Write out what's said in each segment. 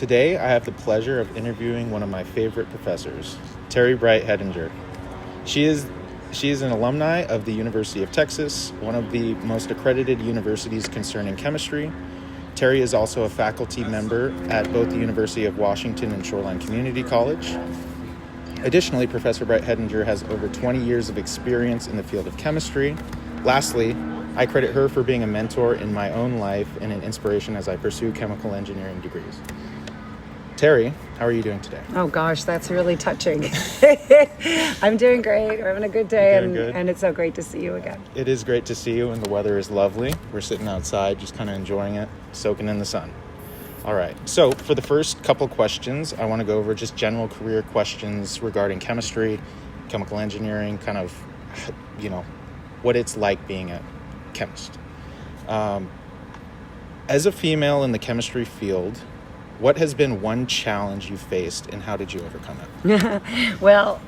Today, I have the pleasure of interviewing one of my favorite professors, Terry Bright Hedinger. She is an alumni of the University of Texas, one of the most accredited universities concerning chemistry. Terry is also a faculty member at both the University of Washington and Shoreline Community College. Additionally, Professor Bright Hedinger has over 20 years of experience in the field of chemistry. Lastly, I credit her for being a mentor in my own life and an inspiration as I pursue chemical engineering degrees. Terry, how are you doing today? Oh gosh, that's really touching. I'm doing great. We're having a good day, and it's so great to see you again. It is great to see you, and the weather is lovely. We're sitting outside, just kind of enjoying it, soaking in the sun. All right, so for the first couple questions, I want to go over just general career questions regarding chemistry, chemical engineering, kind of, what it's like being a chemist. As a female in the chemistry field, what has been one challenge you faced, and how did you overcome it? Well,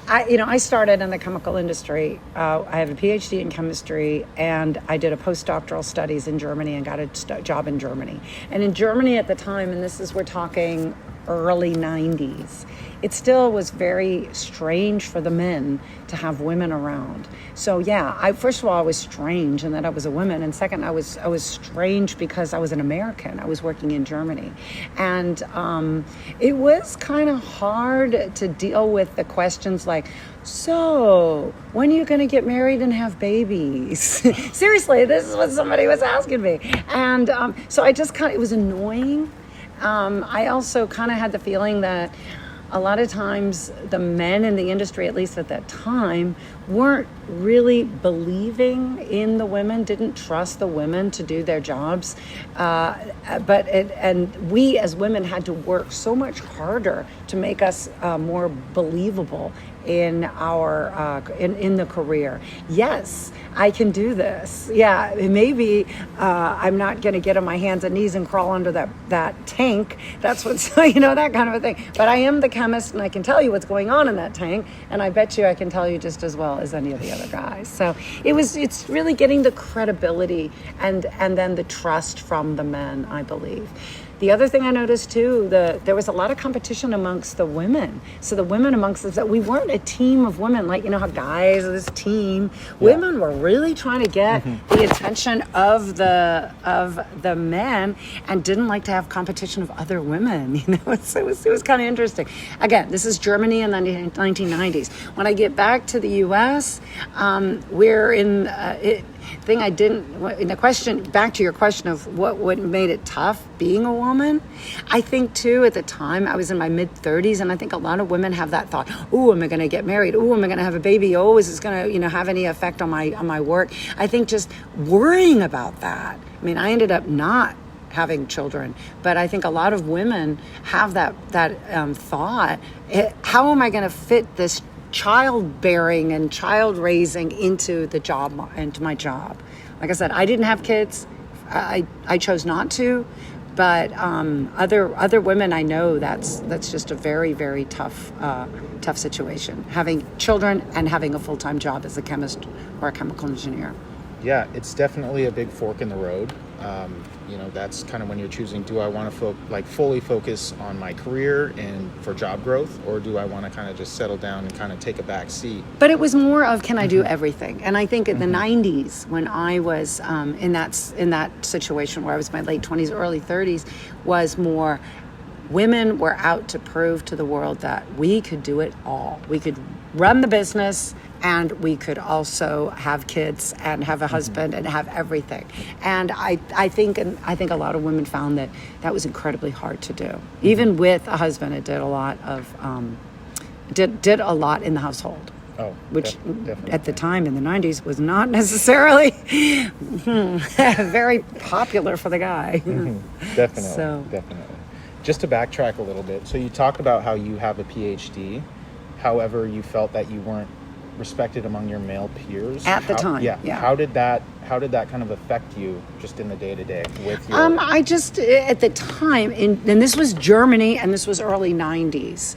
I started in the chemical industry. I have a PhD in chemistry, and I did a postdoctoral studies in Germany and got a job in Germany. And in Germany at the time, and we're talking early 90s, it still was very strange for the men to have women around. So yeah, first of all, I was strange in that I was a woman, and second, I was strange because I was an American. I was working in Germany, and it was kind of hard to deal with the questions like, so when are you going to get married and have babies? Seriously, this is what somebody was asking me, and so I just it was annoying. I also kind of had the feeling that a lot of times the men in the industry, at least at that time, weren't really believing in the women, didn't trust the women to do their jobs. And we as women had to work so much harder to make us more believable in our in the career. Yes, I can do this. Yeah, maybe I'm not going to get on my hands and knees and crawl under that tank. That's what's that kind of a thing. But I am the chemist, and I can tell you what's going on in that tank, and I bet you I can tell you just as well as any of the other guys. So it's really getting the credibility and then the trust from the men, I believe. The other thing I noticed too, there was a lot of competition amongst the women. So the women amongst us, that we weren't a team of women like, how guys are this team. Yeah. Women were really trying to get the attention of the men, and didn't like to have competition of other women. It was kind of interesting. Again, this is Germany in the 1990s. When I get back to the U.S., we're in back to your question of what made it tough being a woman. I think too, at the time I was in my mid 30s, and I think a lot of women have that thought, oh, am I going to get married? Oh, am I going to have a baby? Oh, is this going to have any effect on my work? I think just worrying about that. I mean, I ended up not having children, but I think a lot of women have that thought, how am I going to fit this childbearing and child raising into my job? Like I said, I didn't have kids. I chose not to, but other women I know, that's just a very, very tough situation, having children and having a full-time job as a chemist or a chemical engineer. Yeah, it's definitely a big fork in the road. That's kind of when you're choosing, do I want to fully focus on my career and for job growth, or do I want to kind of just settle down and kind of take a back seat? But it was more of, can I do everything? And I think in the 90s, when I was in that situation where I was in my late 20s, early 30s, was more, women were out to prove to the world that we could do it all. We could run the business, and we could also have kids and have a husband and have everything. And I think a lot of women found that was incredibly hard to do. Even with a husband, it did a lot of did a lot in the household. Oh, which definitely. At the time in the 90s was not necessarily very popular for the guy. Definitely. Just to backtrack a little bit, so you talked about how you have a PhD, however you felt that you weren't respected among your male peers at the time. Yeah. How did that kind of affect you just in the day-to-day with your... I just, at the time, and this was Germany, and this was early 90s,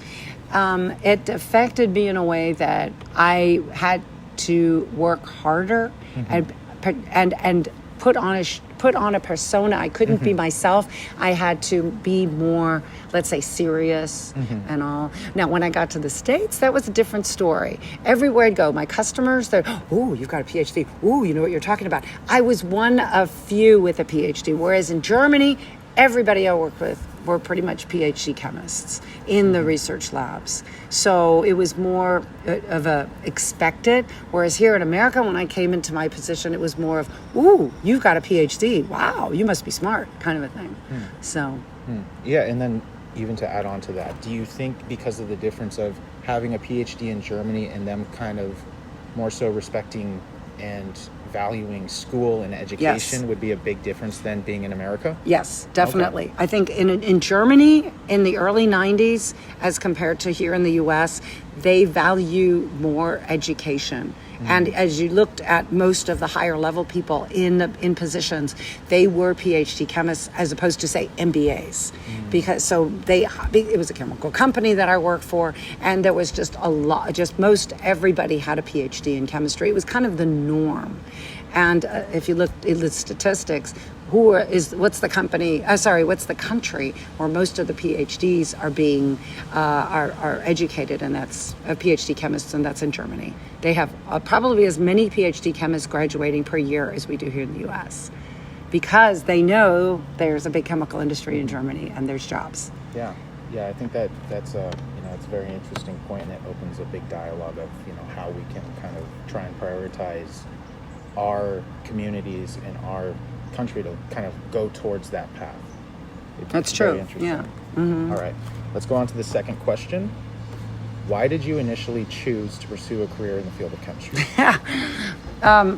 it affected me in a way that I had to work harder and put on a persona. I couldn't be myself. I had to be more, let's say, serious and all. Now, when I got to the States, that was a different story. Everywhere I'd go, my customers, they're, "Oh, you've got a PhD. Oh, you know what you're talking about." I was one of few with a PhD, whereas in Germany, everybody I worked with were pretty much PhD chemists in the research labs. So it was more of a expected, whereas here in America, when I came into my position, it was more of, "Ooh, you've got a PhD. Wow, you must be smart," kind of a thing. So. Yeah, and then even to add on to that, do you think because of the difference of having a PhD in Germany and them kind of more so respecting and valuing school and education would be a big difference than being in America? Yes, definitely. Okay. I think in Germany in the early 90s, as compared to here in the US, they value more education. And as you looked at most of the higher level people in positions, they were PhD chemists as opposed to, say, MBAs. Because it was a chemical company that I worked for, and there was just a lot, just most everybody had a PhD in chemistry. It was kind of the norm. And if you look at the statistics, what's the country where most of the PhDs are being are educated, and that's PhD chemists, and that's in Germany. They have probably as many PhD chemists graduating per year as we do here in the U.S. because they know there's a big chemical industry in Germany and there's jobs. Yeah, I think that's a it's a very interesting point, and it opens a big dialogue of how we can kind of try and prioritize our communities and our country to kind of go towards that path. That's true. Yeah. All right, let's go on to the second question. Why did you initially choose to pursue a career in the field of chemistry?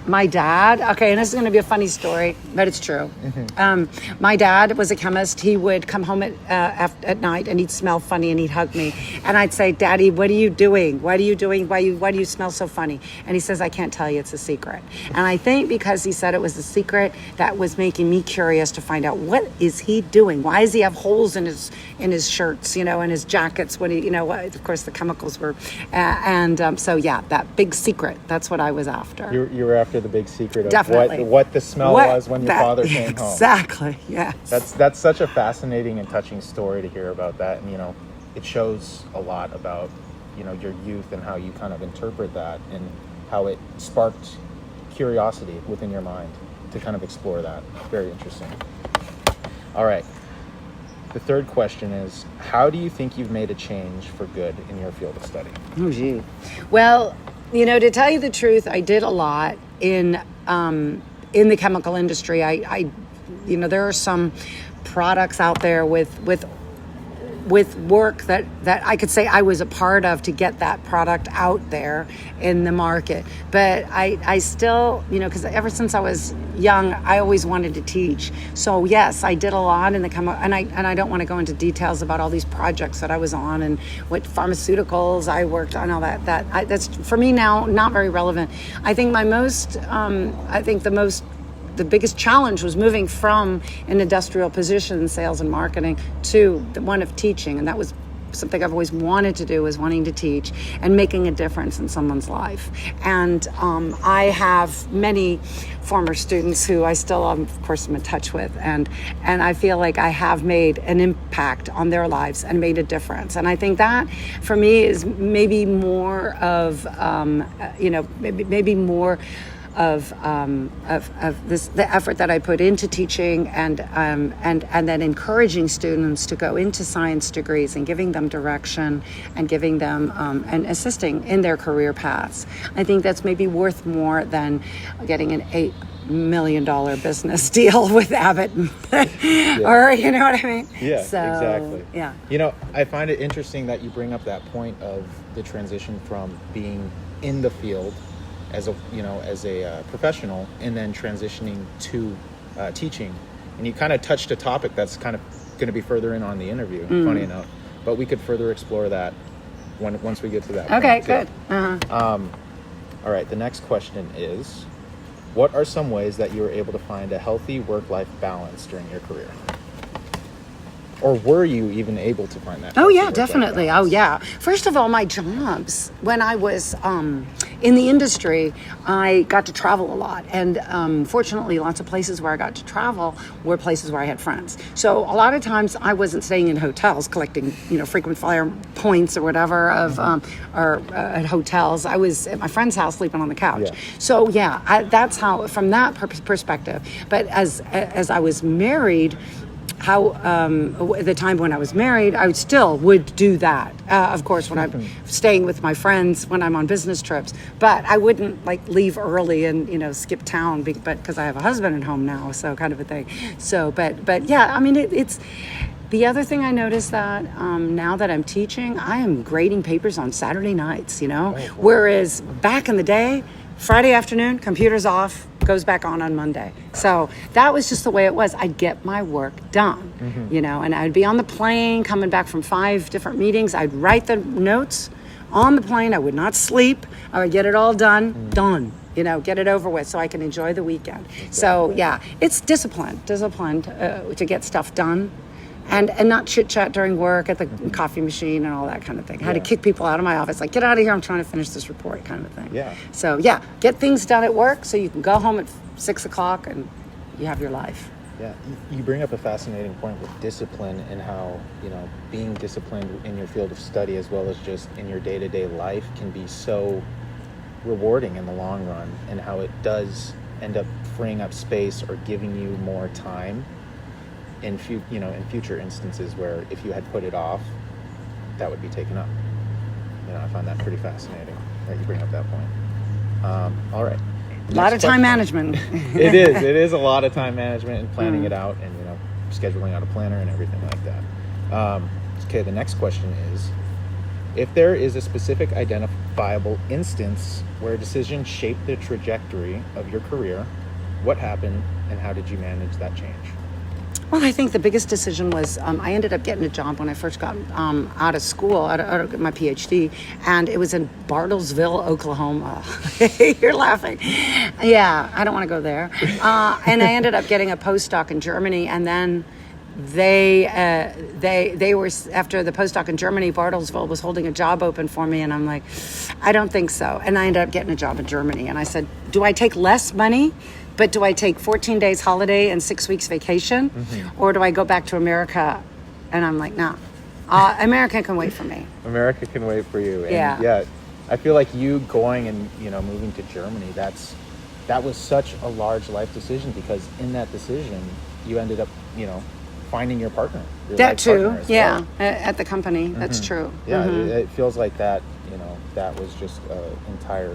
My dad, okay, and this is going to be a funny story, but it's true. My dad was a chemist. He would come home at night, and he'd smell funny, and he'd hug me. And I'd say, "Daddy, what are you doing? What are you doing? Why do you smell so funny?" And he says, "I can't tell you, it's a secret." And I think because he said it was a secret, that was making me curious to find out, what is he doing? Why does he have holes in his shirts, in his jackets when he, of course the chemicals were, so yeah, that big secret, that's what I was after. You were after the big secret of Definitely. what the smell was when your father came home. Exactly, yes. That's such a fascinating and touching story to hear about that, and it shows a lot about your youth and how you kind of interpret that and how it sparked curiosity within your mind to kind of explore that. Very interesting. All right. The third question is, how do you think you've made a change for good in your field of study? Oh, gee. Well, to tell you the truth, I did a lot in the chemical industry. I there are some products out there with work that I could say I was a part of to get that product out there in the market. But I still, because ever since I was young, I always wanted to teach. So yes, I did a lot in the chemical, and I don't want to go into details about all these projects that I was on and what pharmaceuticals I worked on, all that. That's for me now not very relevant. I think the biggest challenge was moving from an industrial position in sales and marketing to the one of teaching. And that was something I've always wanted to do, was wanting to teach and making a difference in someone's life. And I have many former students who I still, of course, am in touch with. And I feel like I have made an impact on their lives and made a difference. And I think that, for me, is maybe more of, maybe more of this, the effort that I put into teaching and then encouraging students to go into science degrees and giving them direction and giving them and assisting in their career paths. I think that's maybe worth more than getting an $8 million business deal with Abbott, or you know what I mean? Yeah, so, exactly. Yeah. I find it interesting that you bring up that point of the transition from being in the field as a professional and then transitioning to teaching, and you kind of touched a topic that's kind of going to be further in on the interview, funny enough, but we could further explore that once we get to that okay point, good. All right, the next question is, what are some ways that you were able to find a healthy work-life balance during your career? Or were you even able to find that? Oh yeah, definitely. Oh yeah. First of all, my jobs when I was in the industry, I got to travel a lot. And fortunately, lots of places where I got to travel were places where I had friends. So a lot of times I wasn't staying in hotels collecting, frequent flyer points or whatever at hotels. I was at my friend's house sleeping on the couch. Yeah. So that's how, from that perspective. But as I was married, the time when I was married, I would do that. Of course, when I'm staying with my friends, when I'm on business trips, but I wouldn't leave early and skip town, because I have a husband at home now, so kind of a thing. So, but yeah, I mean, it's the other thing I noticed that now that I'm teaching, I am grading papers on Saturday nights. Whereas back in the day, Friday afternoon, computer's off, goes back on Monday. So that was just the way it was. I'd get my work done, and I'd be on the plane coming back from 5 different meetings. I'd write the notes on the plane. I would not sleep. I would get it all done, get it over with so I can enjoy the weekend. Exactly. So yeah, it's discipline to get stuff done. And not chit-chat during work at the coffee machine and all that kind of thing. I had to kick people out of my office, get out of here, I'm trying to finish this report kind of thing. Yeah. So, get things done at work so you can go home at 6 o'clock and you have your life. Yeah, you bring up a fascinating point with discipline and how, being disciplined in your field of study as well as just in your day-to-day life can be so rewarding in the long run, and how it does end up freeing up space or giving you more time in future instances where if you had put it off, that would be taken up. I find that pretty fascinating that you bring up that point. All right. A lot of time management. It is a lot of time management and planning it out and, scheduling out a planner and everything like that. Okay, the next question is, if there is a specific identifiable instance where a decision shaped the trajectory of your career, what happened and how did you manage that change? Well, I think the biggest decision was I ended up getting a job when I first got out of school, out of my PhD, and it was in Bartlesville, Oklahoma. You're laughing. Yeah, I don't want to go there. And I ended up getting a postdoc in Germany, and then they were, after the postdoc in Germany, Bartlesville was holding a job open for me, and I'm like, I don't think so. And I ended up getting a job in Germany, and I said, do I take less money? But do I take 14 days holiday and 6 weeks vacation? Or do I go back to America? And I'm like, no, America can wait for me. America can wait for you. And yeah, I feel like you going and, moving to Germany, that was such a large life decision, because in that decision, you ended up, finding your partner. That too, at the company. That's true. Yeah, it feels like that, that was just entire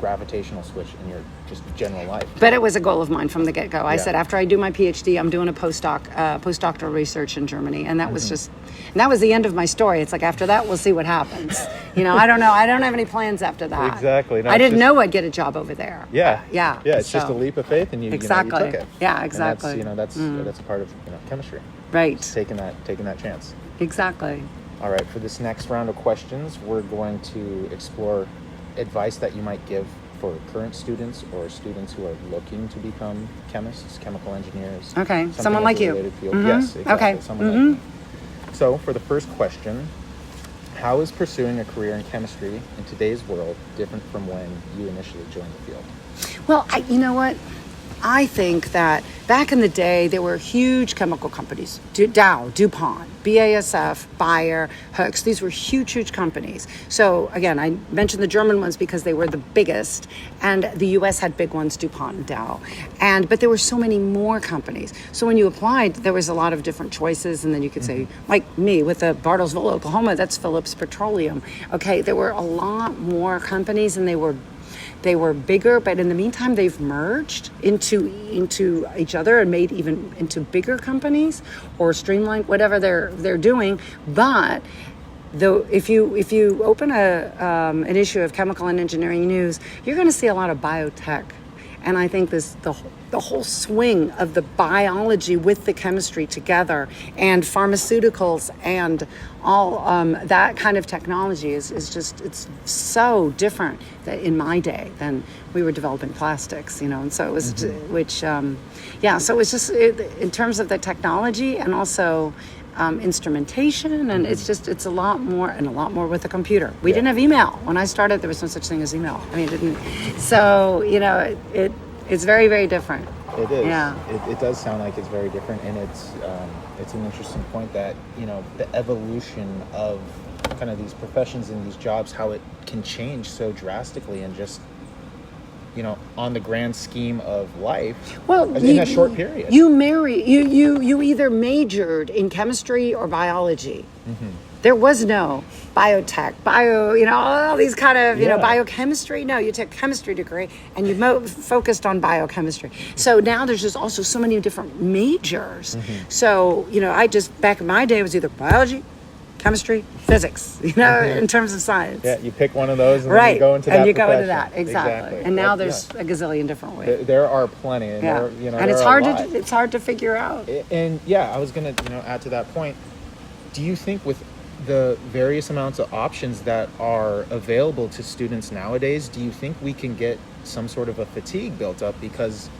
gravitational switch in your just general life. But it was a goal of mine from the get-go. I said, after I do my PhD, I'm doing a postdoctoral research in Germany, and that was that was the end of my story. It's like, after that, we'll see what happens. I don't know. I don't have any plans after that. Exactly. No, I didn't know I'd get a job over there. Yeah. Yeah. It's just a leap of faith, and you took it. Yeah, exactly. And that's a part of chemistry. Right. Just taking that chance. Exactly. All right. For this next round of questions, we're going to explore advice that you might give for current students or students who are looking to become chemists, chemical engineers. Okay, someone like you. Yes, exactly. Okay. Someone like me. So for the first question, how is pursuing a career in chemistry in today's world different from when you initially joined the field? Well, you know what? I think that back in the day, there were huge chemical companies, Dow, DuPont, BASF, Bayer, Hooks. These were huge, huge companies. So again, I mentioned the German ones because they were the biggest, and the US had big ones, DuPont and Dow. But there were so many more companies. So when you applied, there was a lot of different choices, and then you could say, like me with the Bartlesville, Oklahoma, that's Phillips Petroleum. Okay, there were a lot more companies, and they were bigger, but in the meantime, they've merged into each other and made even into bigger companies or streamlined whatever they're doing. But though, if you open an issue of Chemical and Engineering News, you're going to see a lot of biotech. And I think the whole swing of the biology with the chemistry together, and pharmaceuticals and all that kind of technology is just, it's so different that in my day than we were developing plastics, and so it was, so it was just in terms of the technology, and also instrumentation, and it's a lot more with a computer. We didn't have email when I started. There was no such thing as email. I mean, it didn't. So it's very, very different. It is. Yeah. It does sound like it's very different, and it's an interesting point that the evolution of kind of these professions and these jobs, how it can change so drastically, and just on the grand scheme of life, in a short period. You either majored in chemistry or biology. Mm-hmm. There was no biotech, all these kind of, biochemistry. No, you took a chemistry degree and you focused on biochemistry. So now there's just also so many different majors. Mm-hmm. So, back in my day, it was either biology, chemistry, physics, in terms of science. Yeah, you pick one of those and then you go into that. And you profession. go into that, exactly. And now there's a gazillion different ways. There are plenty. And and it's hard to figure out. And I was going to add to that point. Do you think with the various amounts of options that are available to students nowadays, do you think we can get some sort of a fatigue built up because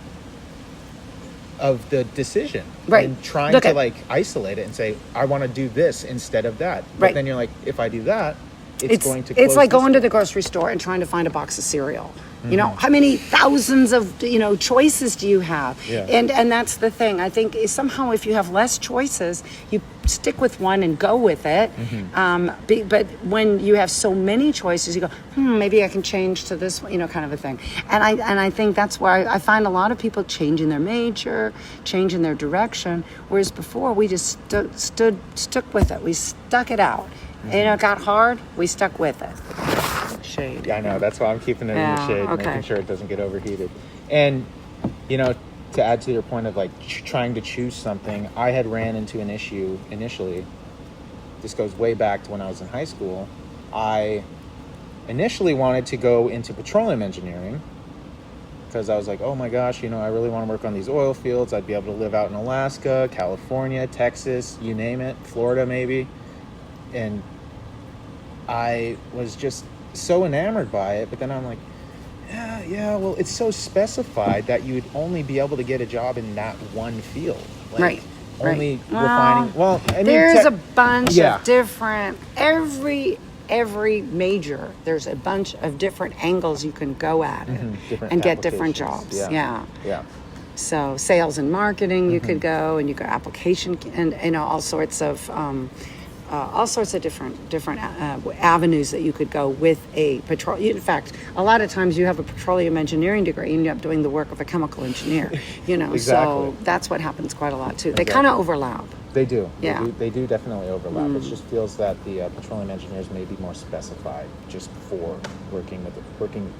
of the decision, and trying to isolate it and say, I want to do this instead of that, but then you're like, if I do that, it's going to close. It's like going to the grocery store and trying to find a box of cereal. Mm-hmm. How many thousands of choices do you have? And that's the thing. I think is somehow if you have less choices, you stick with one and go with it. Mm-hmm. But when you have so many choices, you go, maybe I can change to this, kind of a thing. And I think that's why I find a lot of people changing their major, changing their direction, whereas before we just stuck with it. We stuck it out. Mm-hmm. And it got hard. We stuck with it. Shade. Yeah, I know. That's why I'm keeping it in the shade, making sure it doesn't get overheated. And, to add to your point of trying to choose something, I had ran into an issue initially. This goes way back to when I was in high school. I initially wanted to go into petroleum engineering because I was like, oh my gosh, I really want to work on these oil fields. I'd be able to live out in Alaska, California, Texas, you name it, Florida maybe. And I was just so enamored by it, but then I'm like, well, it's so specified that you would only be able to get a job in that one field. Refining. Well, I mean, there's a bunch of different, every major, there's a bunch of different angles you can go at it and get different jobs. Yeah. So sales and marketing, you could go, and you go application, and all sorts of different avenues that you could go with a petroleum. In fact, a lot of times you have a petroleum engineering degree and you end up doing the work of a chemical engineer. Exactly. So that's what happens quite a lot too. They kind of overlap. They do. Yeah. They do definitely overlap. It just feels that the petroleum engineers may be more specified just for working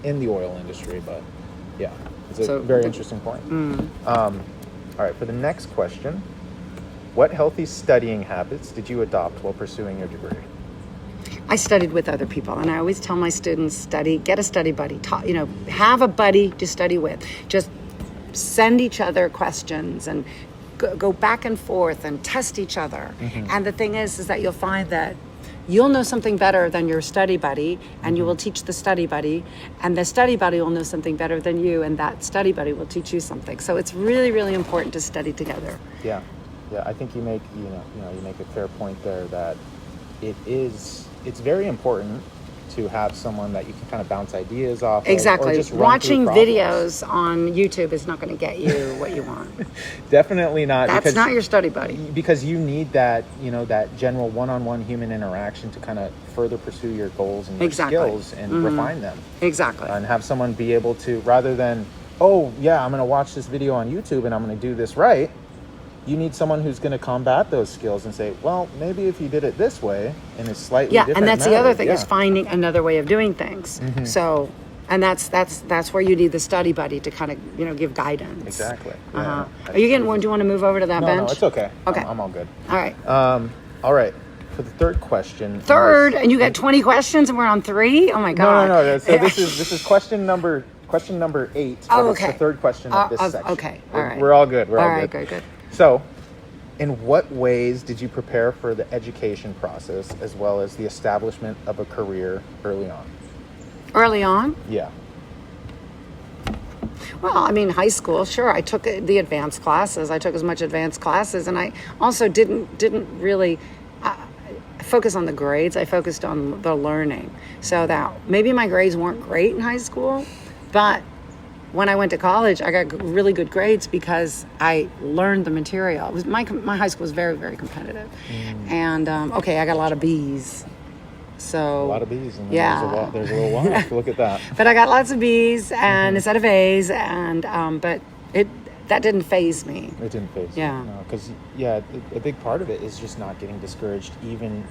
in the oil industry. But it's a very interesting point. All right, for the next question. What healthy studying habits did you adopt while pursuing your degree? I studied with other people, and I always tell my students, get a study buddy. Have a buddy to study with. Just send each other questions and go back and forth and test each other. Mm-hmm. And the thing is that you'll find that you'll know something better than your study buddy, and you will teach the study buddy, and the study buddy will know something better than you, and that study buddy will teach you something. So it's really, really important to study together. Yeah, I think you make you make a fair point there that it's very important to have someone that you can kind of bounce ideas off of. Exactly. Or just watching videos on YouTube is not going to get you what you want. Definitely not. That's not your study buddy. Because you need that, that general one-on-one human interaction to kind of further pursue your goals and your skills and refine them. Exactly. And have someone be able to, rather than, I'm going to watch this video on YouTube and I'm going to do this right. You need someone who's going to combat those skills and say, well, maybe if you did it this way in a slightly different and that's method, the other thing is finding another way of doing things. Mm-hmm. So, and that's where you need the study buddy to kind of give guidance. Exactly. Are you getting one? Do you want to move over to that bench? No, it's okay. Okay, I'm all good. All right. All right. For the third question. And you got 20 questions, and we're on 3. Oh my God. No. So this is question number 8. Oh, okay. It's the third question of this section. Okay. All right. We're all good. All right. Good. So, in what ways did you prepare for the education process as well as the establishment of a career early on? Early on? Yeah. Well, I mean, high school, sure. I took the advanced classes. I took as much advanced classes, and I also didn't really focus on the grades. I focused on the learning. So that maybe my grades weren't great in high school, but when I went to college, I got really good grades because I learned the material. It was my high school was very, very competitive, and I got a lot of B's. So A lot of B's, and yeah, there's a little while. Look at that. But I got lots of B's and instead of A's, and but that didn't faze me. It didn't faze Yeah. you. No, because a big part of it is just not getting discouraged, even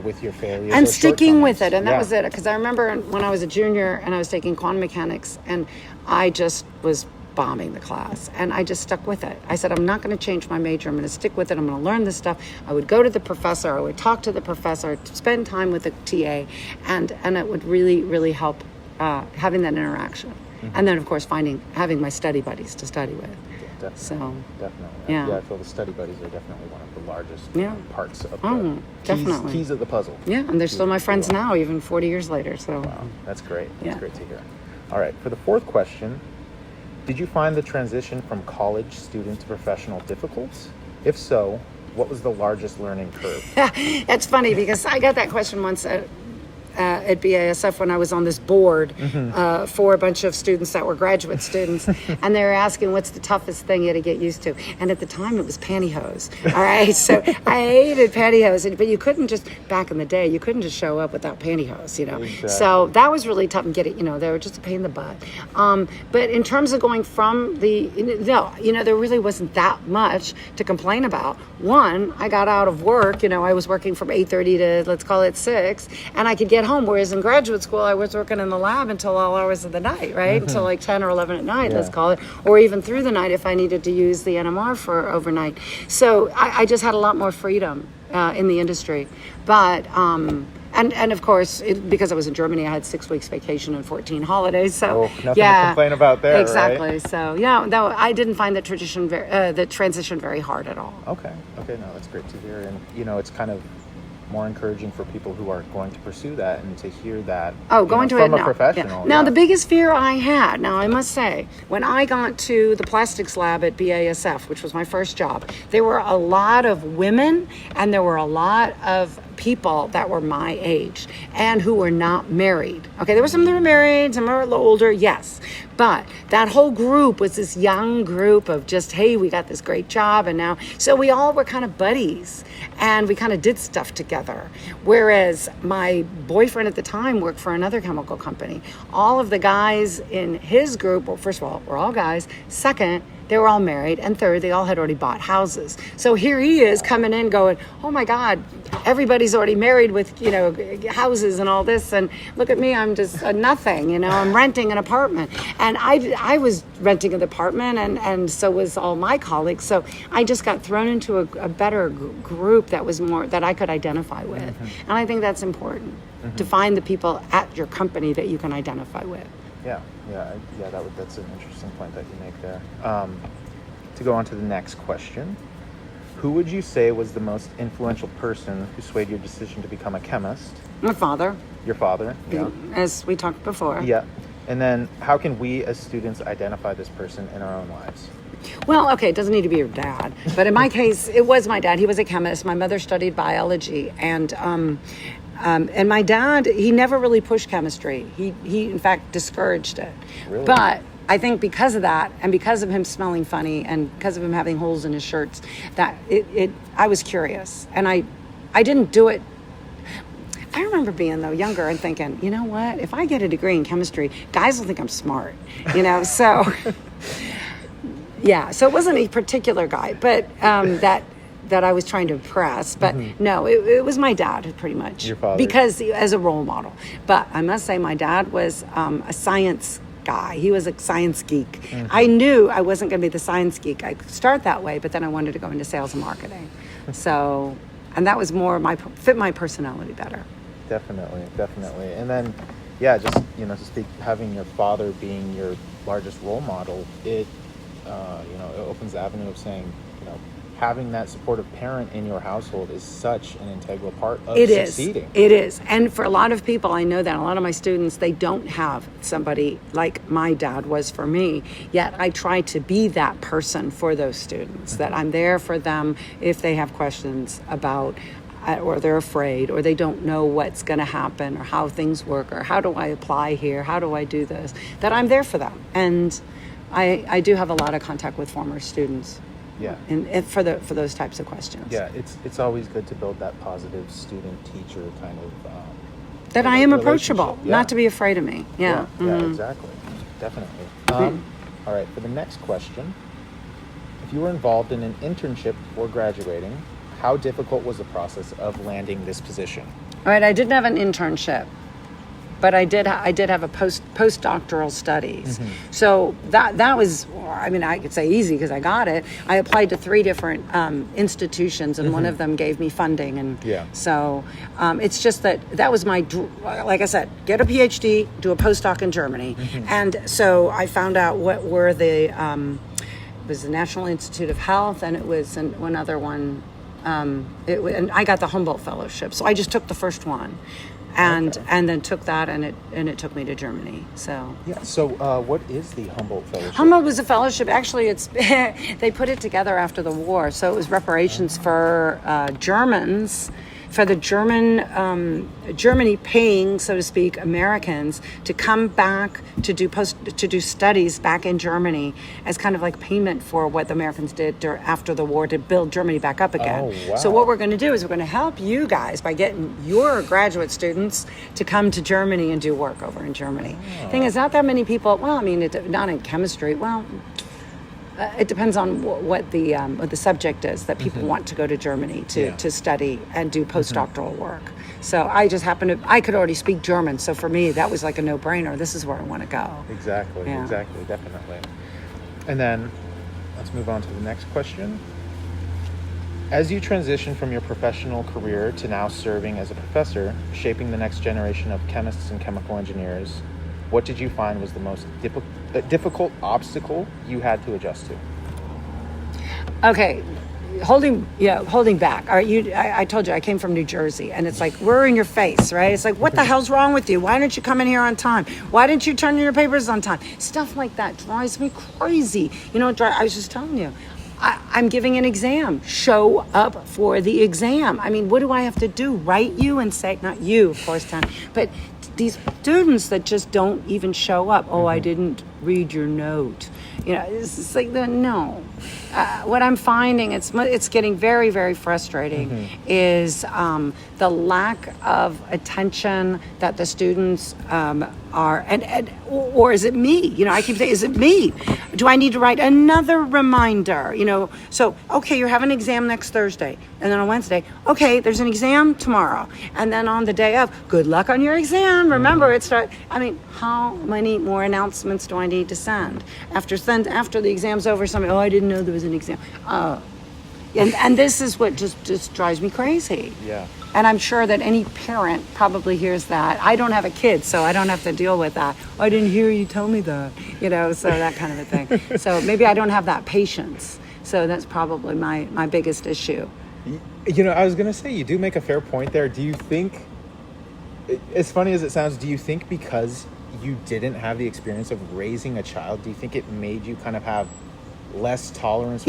with your failures And or sticking with shortcomings. it, and that was it. Because I remember when I was a junior and I was taking quantum mechanics, and I just was bombing the class, and I just stuck with it. I said, I'm not going to change my major. I'm going to stick with it. I'm going to learn this stuff. I would go to the professor. I would talk to the professor, spend time with the TA, and it would really, really help having that interaction. And then, of course, having my study buddies to study with. Definitely. So, Definitely. yeah. I feel the study buddies are definitely one of the largest Yeah. parts of Oh, the definitely. keys of the puzzle. yeah, and they're still my friends now, even 40 years later. So, Wow, that's great. That's Yeah. great to hear. All right, for the fourth question, did you find the transition from college student to professional difficult? If so, what was the largest learning curve? it's funny because I got that question once at BASF when I was on this board for a bunch of students that were graduate students, and they were asking what's the toughest thing you had to get used to. And at the time, it was pantyhose. All right, so I hated pantyhose, but you couldn't just back in the day you couldn't just show up without pantyhose, Exactly. So that was really tough and get it. They were just a pain in the butt. But in terms of going from there really wasn't that much to complain about. One, I got out of work. I was working from 8:30 to let's call it 6, and I could get home, whereas in graduate school I was working in the lab until all hours of the night, right? Until like 10 or 11 at night, let's call it, or even through the night if I needed to use the NMR for overnight. So I just had a lot more freedom in the industry. But and of course, because I was in Germany, I had 6 weeks vacation and 14 holidays. So nothing to complain about there, exactly. right? So though I didn't find the transition very hard at all. Okay, no, that's great to hear. And it's kind of more encouraging for people who are going to pursue that and to hear that from a professional. Yeah. Now, the biggest fear I had, now I must say, when I got to the plastics lab at BASF, which was my first job, there were a lot of women and there were a lot of people that were my age and who were not married. Okay, there were some that were married, some were a little older, yes. But that whole group was this young group of just, hey, we got this great job, and now, so we all were kind of buddies, and we kind of did stuff together. Whereas my boyfriend at the time worked for another chemical company. All of the guys in his group, well, first of all, were all guys. Second, they were all married. And third, they all had already bought houses. So here he is coming in going, oh my God, everybody's already married with, houses and all this. And look at me, I'm just nothing, I'm renting an apartment. And I was renting an apartment and so was all my colleagues. So I just got thrown into a better group that was more, that I could identify with. And I think that's important to find the people at your company that you can identify with. That's an interesting point that you make there. To go on to the next question, who would you say was the most influential person who swayed your decision to become a chemist? My father. Your father? Yeah. As we talked before. Yeah. And then how can we as students identify this person in our own lives? Well, okay, it doesn't need to be your dad. But in my case, it was my dad. He was a chemist. My mother studied biology. And my dad, he never really pushed chemistry. He in fact, discouraged it. Really? But I think because of that, and because of him smelling funny, and because of him having holes in his shirts, that I was curious. And I didn't do it. I remember being, younger and thinking, you know what? If I get a degree in chemistry, guys will think I'm smart, So, yeah. So it wasn't a particular guy, but that I was trying to impress. But no, it was my dad, pretty much. Your father. Because as a role model. But I must say my dad was a science guy. He was a science geek. I knew I wasn't going to be the science geek. I could start that way, but then I wanted to go into sales and marketing. So, and that was more fit my personality better. Definitely. And then, having your father being your largest role model, it opens the avenue of saying, having that supportive parent in your household is such an integral part of succeeding. It is. And for a lot of people, I know that a lot of my students, they don't have somebody like my dad was for me. Yet I try to be that person for those students, that I'm there for them if they have questions about, or they're afraid, or they don't know what's going to happen, or how things work, or how do I apply here, how do I do this, that I'm there for them. And I do have a lot of contact with former students. Yeah. And for those types of questions. Yeah, it's always good to build that positive student-teacher kind of that I am approachable, not to be afraid of me. Yeah. Yeah, exactly. Definitely. All right, for the next question, if you were involved in an internship before graduating, how difficult was the process of landing this position? All right, I didn't have an internship, but I did have a postdoctoral studies. So that was, I mean, I could say easy because I got it. I applied to 3 different institutions, and one of them gave me funding. And so it's just that was my, like I said, get a PhD, do a postdoc in Germany. And so I found out what were it was the National Institute of Health, and it was one other one. And I got the Humboldt Fellowship. So I just took the first one. And then took that, and it took me to Germany. So yeah. So what is the Humboldt Fellowship? Humboldt was a fellowship. Actually, it's they put it together after the war. So it was reparations for Germans, for the Germany paying, so to speak, Americans to come back to do studies back in Germany as kind of like payment for what the Americans did after the war to build Germany back up again. Oh, wow. So what we're going to do is we're going to help you guys by getting your graduate students to come to Germany and do work over in Germany. Thing is, not that many people. Well, I mean, not in chemistry. Well. It depends on what the subject is that people want to go to Germany to study and do postdoctoral work. So I just I could already speak German. So for me, that was like a no-brainer. This is where I want to go. Exactly, definitely. And then let's move on to the next question. As you transition from your professional career to now serving as a professor, shaping the next generation of chemists and chemical engineers, what did you find was the most difficult obstacle you had to adjust to? Okay, holding back. All right, I told you I came from New Jersey, and it's like we're in your face, right? It's like, what the hell's wrong with you? Why didn't you come in here on time? Why didn't you turn in your papers on time? Stuff like that drives me crazy. You know, I was just telling you. I'm giving an exam. Show up for the exam. I mean, what do I have to do? Write you and say, not you, of course, Tom, but these students that just don't even show up. Oh, I didn't read your note. You know, it's like no. What I'm finding, it's getting very, very frustrating, is the lack of attention that the students are, or is it me? You know, I keep saying, is it me? Do I need to write another reminder? You know, so okay, you're having an exam next Thursday, and then on Wednesday, okay, there's an exam tomorrow, and then on the day of, good luck on your exam. Remember, I mean, how many more announcements do I need to send after the exam's over? Somebody, I didn't know there was an exam. And this is what just drives me crazy. Yeah. And I'm sure that any parent probably hears that. I don't have a kid, so I don't have to deal with that. I didn't hear you tell me that, you know, so that kind of a thing. So maybe I don't have that patience. So that's probably my biggest issue. You know, I was going to say, you do make a fair point there. Do you think, as funny as it sounds, do you think because you didn't have the experience of raising a child, do you think it made you kind of have less tolerance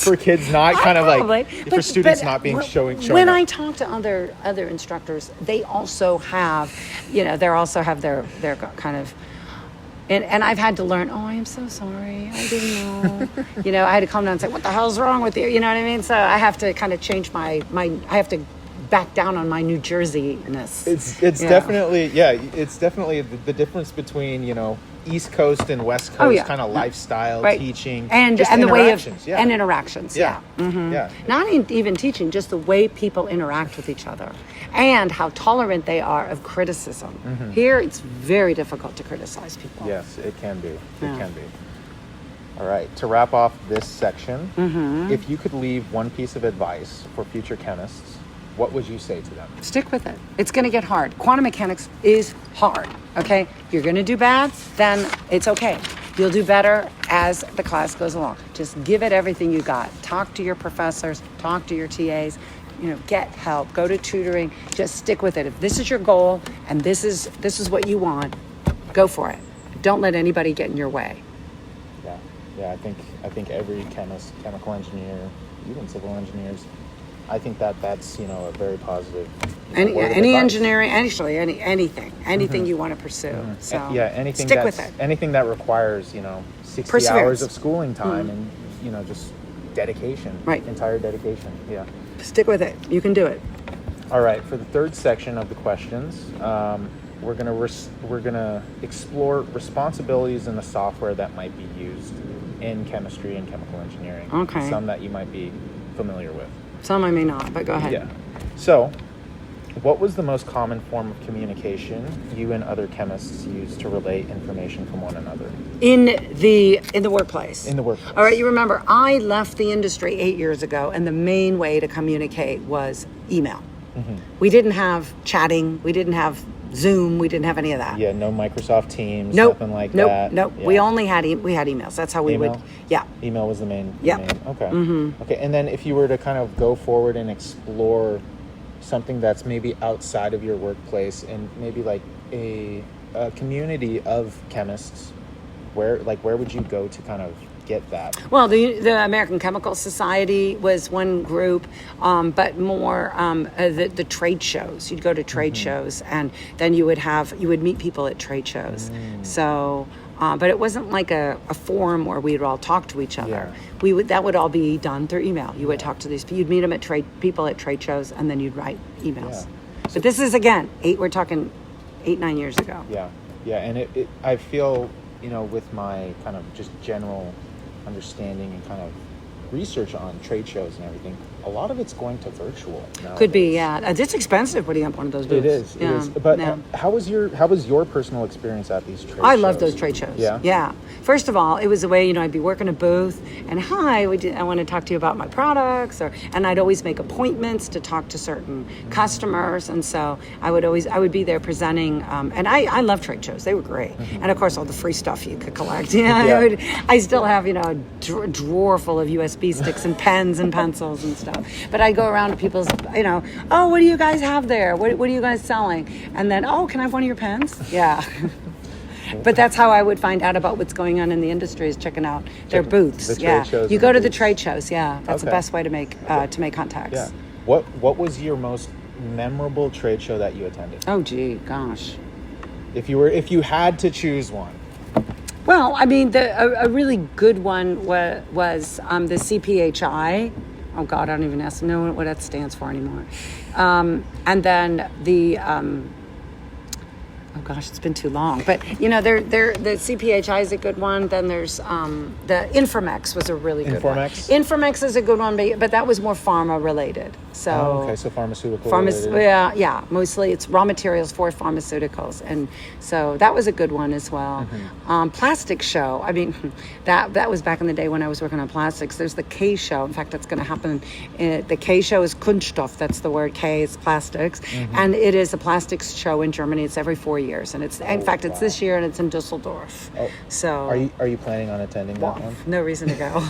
for kids not kind of like for students not being showing when up? I talk to other instructors, they also have, you know, their kind of, and I've had to learn, oh, I am so sorry, I didn't know. You know, I had to come down and say, what the hell's wrong with you? You know what I mean? So I have to kind of change I have to back down on my New Jersey-ness. It's definitely it's definitely the difference between, you know, East Coast and West Coast kind of lifestyle, teaching, and the way of and interactions. Not even teaching, just the way people interact with each other and how tolerant they are of criticism. Here, it's very difficult to criticize people. Yes, it can be. It can be. All right. To wrap off this section, if you could leave one piece of advice for future chemists, what would you say to them? Stick with it. It's going to get hard. Quantum mechanics is hard, okay? If you're going to do bad, then it's okay. You'll do better as the class goes along. Just give it everything you got. Talk to your professors, talk to your TAs, get help, go to tutoring, just stick with it. If this is your goal and this is what you want, go for it. Don't let anybody get in your way. Yeah, I think every chemist, chemical engineer, even civil engineers, I think that's a very positive. Any engineering, actually anything you want to pursue. So anything stick with it. Anything that requires 60 hours of schooling time and just dedication, right? Entire dedication. Yeah. Stick with it. You can do it. All right. For the third section of the questions, we're gonna explore responsibilities in the software that might be used in chemistry and chemical engineering. Okay. Some that you might be familiar with. Some I may not, but go ahead. Yeah. So, what was the most common form of communication you and other chemists used to relay information from one another? In the workplace. In the workplace. All right, you remember, I left the industry 8 years ago, and the main way to communicate was email. Mm-hmm. We didn't have chatting. We didn't have Zoom. We didn't have any of that. Yeah, no Microsoft Teams, nothing like that. Nope. Yeah. We only had emails. That's how we would. Yeah. Email was the main. Yeah. Okay. Mm-hmm. Okay, and then if you were to kind of go forward and explore something that's maybe outside of your workplace and maybe like a community of chemists, where would you go to kind of get that? Well, the American Chemical Society was one group, but more the trade shows. You'd go to trade shows, and then you would meet people at trade shows. So, but it wasn't like a forum where we'd all talk to each other. Yeah. That would all be done through email. You would talk to these. You'd meet them at people at trade shows, and then you'd write emails. Yeah. But this is we're talking 8-9 years ago. Yeah, and I feel with my kind of just general understanding and kind of research on trade shows and everything, a lot of it's going to virtual nowadays. Could be, yeah. It's expensive putting up one of those booths. It is. But how was your personal experience at these trade shows? I love those trade shows. Yeah. First of all, it was a way, I'd be working a booth, and I want to talk to you about my products, and I'd always make appointments to talk to certain customers, and so I would be there presenting, and I love trade shows. They were great, and of course all the free stuff you could collect. I still have a drawer full of USB sticks and pens and pencils and stuff. But I'd go around to people's, oh, what do you guys have there? What are you guys selling? And then, oh, can I have one of your pens? Yeah. But that's how I would find out about what's going on in the industry, is checking out their booths. The trade shows. You go to the trade shows. Yeah, that's the best way to make contacts. Yeah. What was your most memorable trade show that you attended? Oh, gee, gosh. If you had to choose one. Well, I mean, a really good one was the CPHI. Oh, God, I don't even know what that stands for anymore. And then the... oh gosh, it's been too long. But the CPHI is a good one. Then there's the Informex was a really good one. Informex is a good one, but that was more pharma related. So so pharmaceutical related. Yeah, mostly it's raw materials for pharmaceuticals, and so that was a good one as well. Plastic show. I mean, that was back in the day when I was working on plastics. There's the K show. In fact, that's going to happen. The K show is Kunststoff. That's the word. K is plastics, and it is a plastics show in Germany. It's every 4 years, and it's it's this year, and it's in Dusseldorf. So are you planning on attending that one? No reason to go.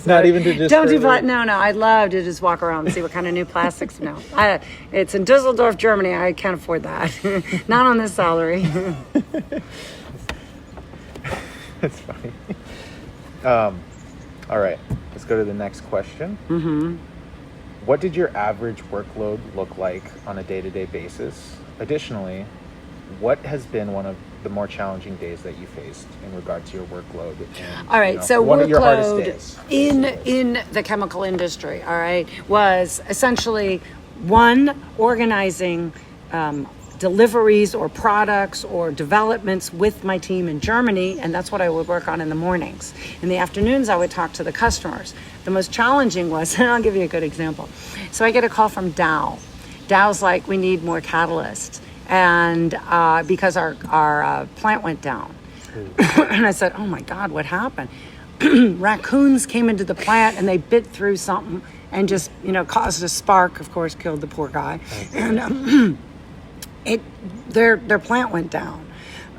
Not even to just don't do that. No. I'd love to just walk around and see what kind of new plastics. No, it's in Dusseldorf, Germany. I can't afford that. Not on this salary. That's funny. All right, let's go to the next question. What did your average workload look like on a day-to-day basis? Additionally, what has been one of the more challenging days that you faced in regard to your workload? And, all right, so one workload of your hardest days in the chemical industry, all right, was essentially organizing deliveries or products or developments with my team in Germany, and that's what I would work on in the mornings. In the afternoons, I would talk to the customers. The most challenging was, and I'll give you a good example. So I get a call from Dow. Dow's like, we need more catalysts, and because our plant went down. And I said, oh my God, what happened? Raccoons came into the plant and they bit through something and just caused a spark. Of course, killed the poor guy, and their plant went down.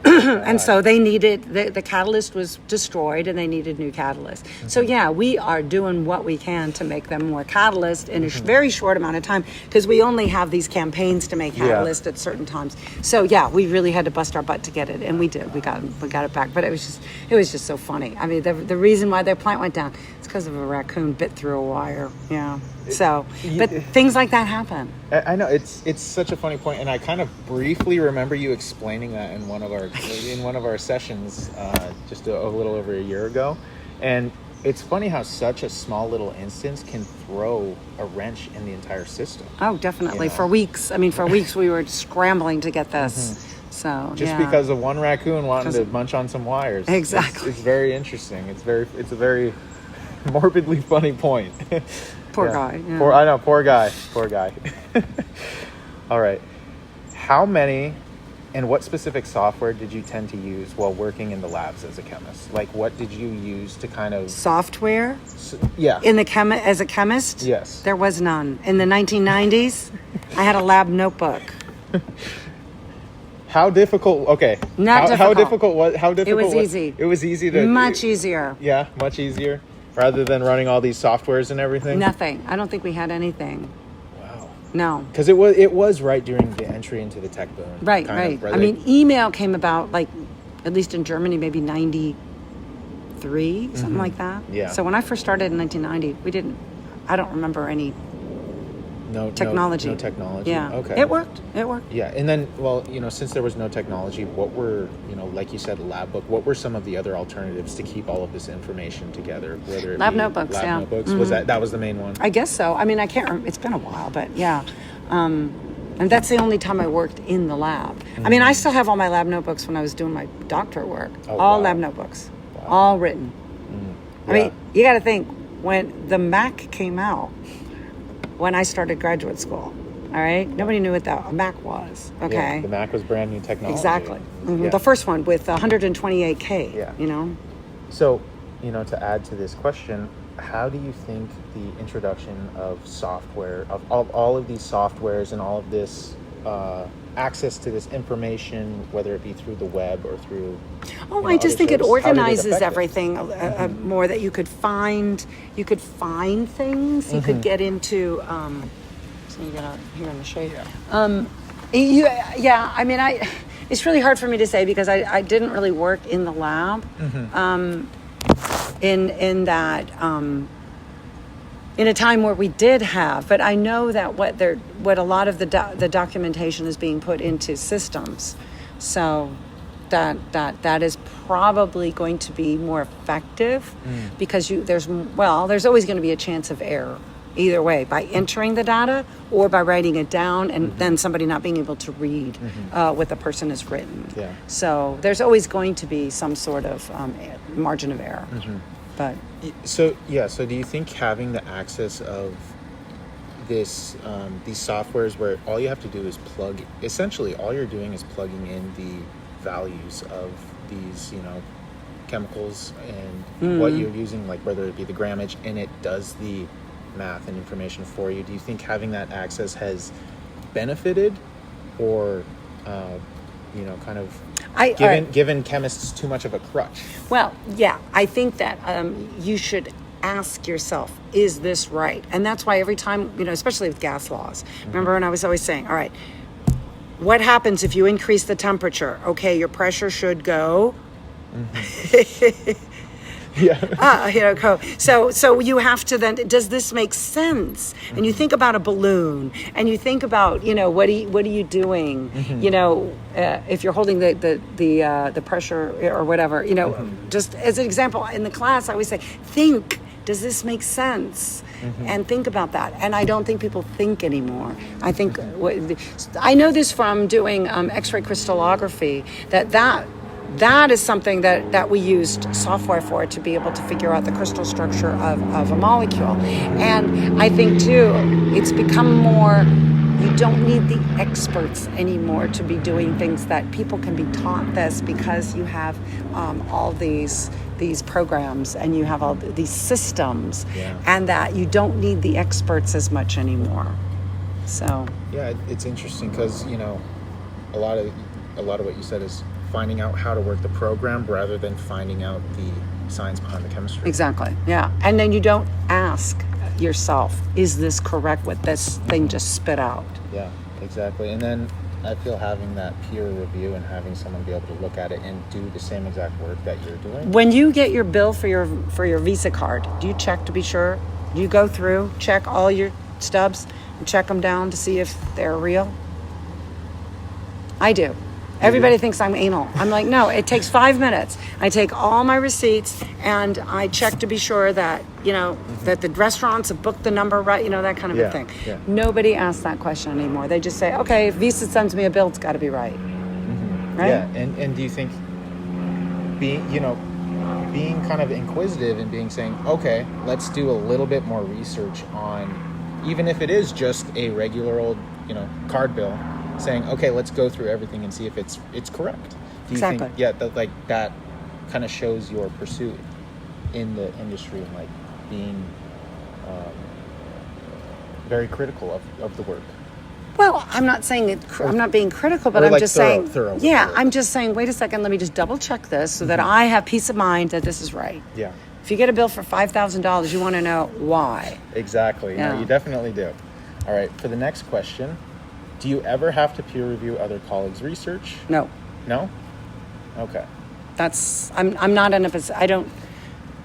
And so they needed, the catalyst was destroyed and they needed new catalyst. So yeah, we are doing what we can to make them more catalyst in a very short amount of time, because we only have these campaigns to make catalyst at certain times. So yeah, we really had to bust our butt to get it, and we did. We got it back, but it was just so funny. I mean, the reason why their plant went down, it's because of a raccoon bit through a wire. Yeah. So, but things like that happen. I know it's such a funny point, and I kind of briefly remember you explaining that in one of our sessions just a little over a year ago. And it's funny how such a small little instance can throw a wrench in the entire system. Oh, definitely. You know? For weeks. I mean, for weeks we were scrambling to get this. So just because of one raccoon wanting to munch on some wires. Exactly. It's very interesting. It's a very morbidly funny point. Poor guy. Yeah. Poor guy. All right. How many and what specific software did you tend to use while working in the labs as a chemist? Like, what did you use to kind of... Software? Yeah. As a chemist? Yes. There was none. In the 1990s, I had a lab notebook. How difficult? Okay. How difficult was? It was easy. It was easy to... Much easier. Yeah, much easier. Rather than running all these softwares and everything? Nothing. I don't think we had anything. Wow. No. Because it was right during the entry into the tech boom. Right. I mean, email came about, like, at least in Germany, maybe 93, something like that. Yeah. So when I first started in 1990, I don't remember any technology. No technology. Yeah. Okay. It worked. Yeah. And then, well, since there was no technology, what were, like you said, lab book, what were some of the other alternatives to keep all of this information together? Whether it lab be notebooks. Lab notebooks. Mm-hmm. That was the main one? I guess so. I mean, I can't remember. It's been a while, but yeah. And that's the only time I worked in the lab. I mean, I still have all my lab notebooks when I was doing my doctorate work. All lab notebooks. Wow. All written. Yeah. I mean, you got to think, when the Mac came out, when I started graduate school, all right? Nobody knew what a Mac was, okay? Yeah, the Mac was brand new technology. Exactly. Mm-hmm. Yeah. The first one with 128K, So, to add to this question, how do you think the introduction of software, of all of these softwares and all of this access to this information, whether it be through the web or through... I just think it organizes everything more, that you could find things, you could get into... so you get out here in the shade. Yeah. I mean, it's really hard for me to say, because I didn't really work in the lab. In that in a time where we did have, but I know that what a lot of the documentation is being put into systems, so that is probably going to be more effective, because there's always going to be a chance of error either way, by entering the data or by writing it down, and then somebody not being able to read what the person has written. Yeah. So there's always going to be some sort of margin of error. But so do you think having the access of these softwares, where all you have to do is essentially all you're doing is plugging in the values of these chemicals and what you're using, like whether it be the grammage, and it does the math and information for you, do you think having that access has benefited, or kind of given chemists too much of a crutch? Well, yeah, I think that you should ask yourself, is this right? And that's why every time, especially with gas laws, remember when I was always saying, all right, what happens if you increase the temperature? Okay, your pressure should go. Yeah. So you have to then, does this make sense? And you think about a balloon, and you think about, what are you doing? If you're holding the pressure or whatever, just as an example, in the class, I always say, think, does this make sense? And think about that. And I don't think people think anymore. I think, I know this from doing X-ray crystallography, that is something that we used software for, to be able to figure out the crystal structure of a molecule. And I think, too, it's become more, you don't need the experts anymore to be doing things, that people can be taught this, because you have all these programs, and you have all these systems, and that you don't need the experts as much anymore. So yeah, it's interesting, because a lot of what you said is finding out how to work the program rather than finding out the science behind the chemistry. Exactly. Yeah. And then you don't ask yourself, is this correct what this thing just spit out? Yeah, exactly. And then I feel having that peer review and having someone be able to look at it and do the same exact work that you're doing. When you get your bill for your Visa card, do you check to be sure? Do you go through, check all your stubs and check them down to see if they're real? I do. Everybody thinks I'm anal. I'm like, no, it takes 5 minutes. I take all my receipts and I check to be sure that, that the restaurants have booked the number right, that kind of a thing. Yeah. Nobody asks that question anymore. They just say, okay, if Visa sends me a bill, it's got to be right. Right? Yeah, and do you think being kind of inquisitive and saying, okay, let's do a little bit more research on, even if it is just a regular old, card bill, saying, okay, let's go through everything and see if it's correct. Do you Exactly. think, that kind of shows your pursuit in the industry and being very critical of the work? Well, I'm not saying I'm not being critical, but I'm just saying, thorough I'm just saying, wait a second, let me just double check this so that I have peace of mind that this is right. Yeah. If you get a bill for $5,000, you want to know why. Exactly. Yeah. No, you definitely do. All right. For the next question, do you ever have to peer review other colleagues' research? No. No? Okay. I'm not in a position,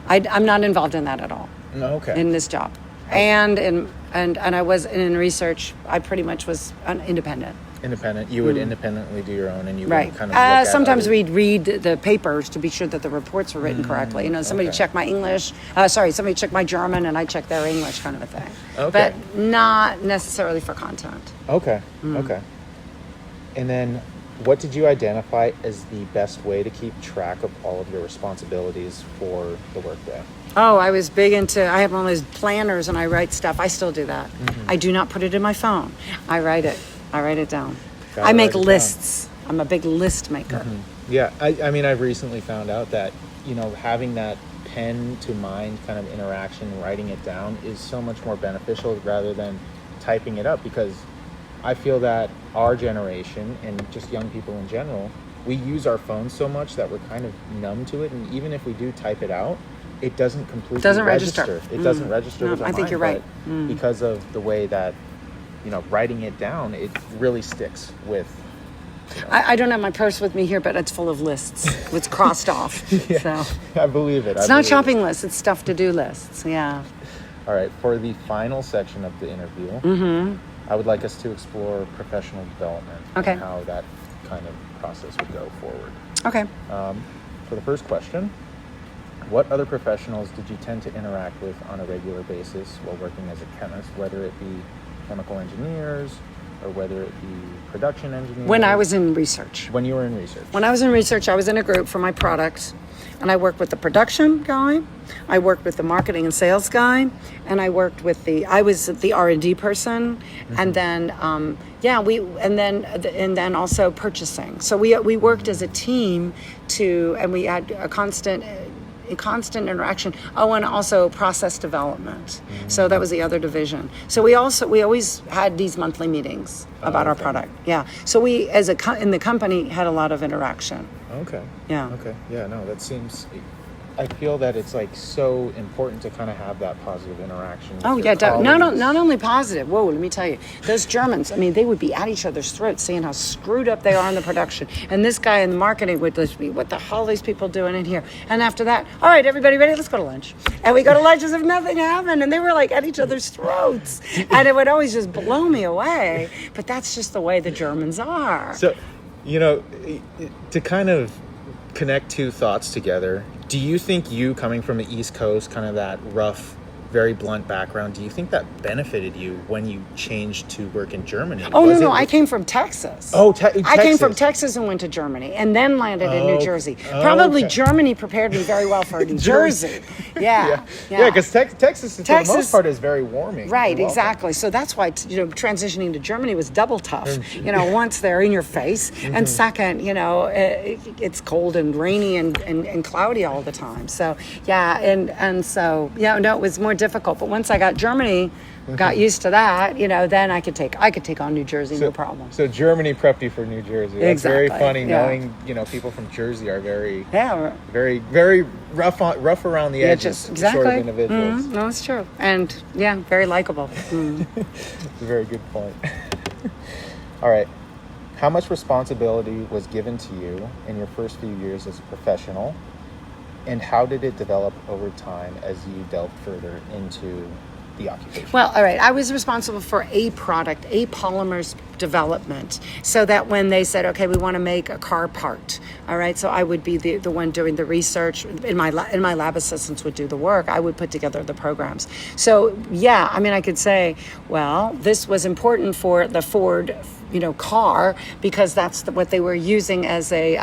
I'm not involved in that at all. No, okay. In this job. And I was in research, I pretty much was independent. Independent. You would independently do your own, and you Right. would kind of look at sometimes other... we'd read the papers to be sure that the reports were written correctly. Somebody okay. checked my English. Somebody checked my German, and I checked their English, kind of a thing. Okay. But not necessarily for content. Okay. Okay. And then, what did you identify as the best way to keep track of all of your responsibilities for the workday? Oh, I was big into, I have one of those planners and I write stuff. I still do that. I do not put it in my phone. I write it down. I make lists. I'm a big list maker. Yeah. I mean, I've recently found out that, having that pen to mind kind of interaction, writing it down is so much more beneficial rather than typing it up, because I feel that our generation and just young people in general, we use our phones so much that we're kind of numb to it. And even if we do type it out, it doesn't completely register. It doesn't register with our I think mind, you're right. but because of the way that, writing it down, it really sticks with. I don't have my purse with me here, but it's full of lists. It's crossed off. So I believe it. it's not shopping lists. It's stuff to do lists. Yeah. All right. For the final section of the interview, I would like us to explore professional development Okay. and how that kind of process would go forward. Okay. For the first question, what other professionals did you tend to interact with on a regular basis while working as a chemist, whether it be chemical engineers or whether it be production engineers? When I was in research. When you were in research. When I was in research, I was in a group for my product, and I worked with the production guy, I worked with the marketing and sales guy, and I worked with I was the R&D person, and then and then also purchasing. So we worked as a team and we had a constant interaction. Oh, and also process development. So that was the other division. So we always had these monthly meetings about our product. Yeah. So we, in the company, had a lot of interaction. Okay. Yeah. Okay. Yeah, no, that seems... I feel that it's so important to kind of have that positive interaction with your colleagues. Not only positive. Whoa, let me tell you, those Germans, they would be at each other's throats saying how screwed up they are in the production. And this guy in the marketing would just be, what the hell are these people doing in here? And after that, all right, everybody ready? Let's go to lunch. And we go to lunch as if nothing happened. And they were at each other's throats. And it would always just blow me away. But that's just the way the Germans are. So, to kind of connect two thoughts together, do you think you coming from the East Coast, kind of that rough, very blunt background, do you think that benefited you when you changed to work in Germany? Oh, no, I came from Texas. Oh, Texas. I came from Texas and went to Germany and then landed in New Jersey. Probably okay. Germany prepared me very well for New Jersey. Yeah, because Texas, for the most part, is very warming. Right, exactly. So that's why, transitioning to Germany was double tough. Once they're in your face, and second, it's cold and rainy and cloudy all the time. So, it was more difficult. But once I got Germany, got used to that, then I could take on New Jersey, no problem. So Germany prepped you for New Jersey. That's Exactly. very funny, Yeah. knowing, people from Jersey are very, Yeah. very, very rough around the edges. Exactly. Sort of individuals. No, it's true. And very likable. It's a very good point. All right. How much responsibility was given to you in your first few years as a professional, and how did it develop over time as you delved further into the occupation? Well, all right. I was responsible for a product, a polymers development, so that when they said, okay, we want to make a car part, all right, so I would be the one doing the research, in my lab assistants would do the work, I would put together the programs. So yeah, I could say, well, this was important for the Ford car, because that's what they were using as a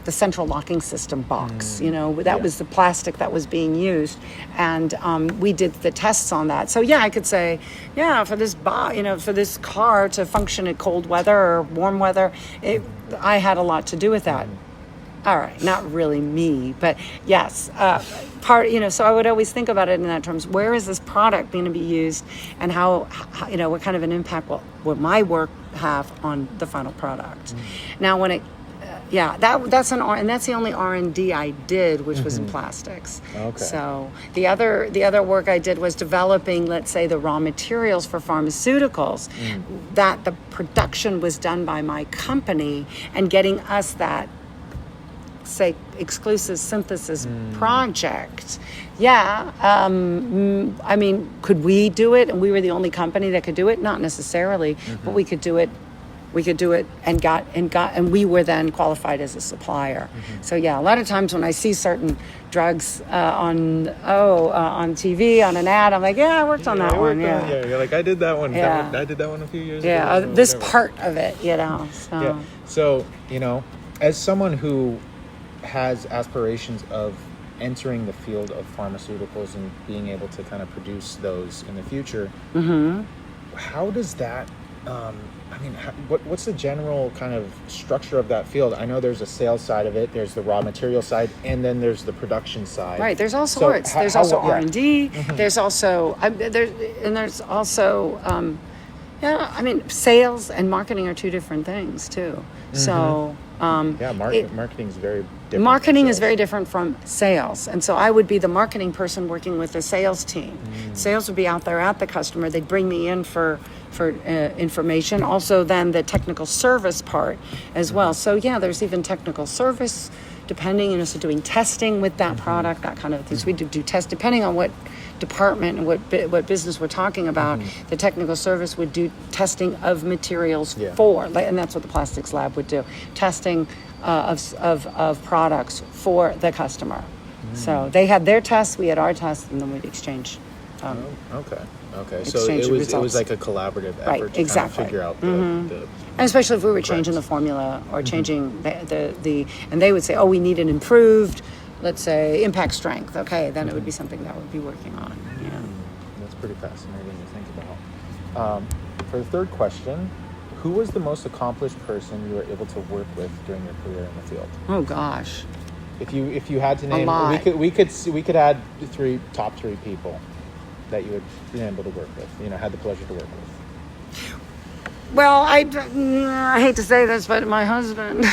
the central locking system box. That was the plastic that was being used, and we did the tests on that. So yeah, I could say, for this for this car to function in cold weather or warm weather, I had a lot to do with that. All right, not really me, but yes, so I would always think about it in that terms. Where is this product going to be used, and how what kind of an impact will my work have on the final product? Now, when that's the only R&D I did, which was in plastics. Okay. So the other work I did was developing, let's say, the raw materials for pharmaceuticals. That the production was done by my company, and getting us that, say, exclusive synthesis project. Could we do it? And we were the only company that could do it? Not necessarily, but we could do it. We could do it, and we were then qualified as a supplier. So yeah, a lot of times when I see certain drugs on TV, on an ad, I'm like, I worked on that one. You're like, I did that one. Yeah. I did that one a few years ago. Yeah, this part of it, So. Yeah. So, as someone who has aspirations of entering the field of pharmaceuticals and being able to kind of produce those in the future, how does that, what's the general kind of structure of that field? I know there's a sales side of it, there's the raw material side, and then there's the production side. Right, there's all sorts. There's also R&D, there's also, sales and marketing are two different things too. So, marketing is very different. Marketing is very different from sales. And so I would be the marketing person working with the sales team. Sales would be out there at the customer. They'd bring me in for information. Also then the technical service part as well. So yeah, there's even technical service depending, so doing testing with that product, that kind of things. We do tests depending on what department and what business we're talking about. The technical service would do testing of materials and that's what the plastics lab would do, testing of products for the customer. So they had their tests, we had our tests, and then we'd exchange. Okay. So it was like a collaborative effort to kind of figure out the and especially if we were changing the formula or changing the and they would say, we need an improved, let's say, impact strength. Okay, then it would be something that we'd be working on. Yeah. That's pretty fascinating to think about. For the third question, who was the most accomplished person you were able to work with during your career in the field? Oh gosh. If you had to name, a lot. we could add top three people that you had been able to work with, had the pleasure to work with. Well, I hate to say this, but my husband,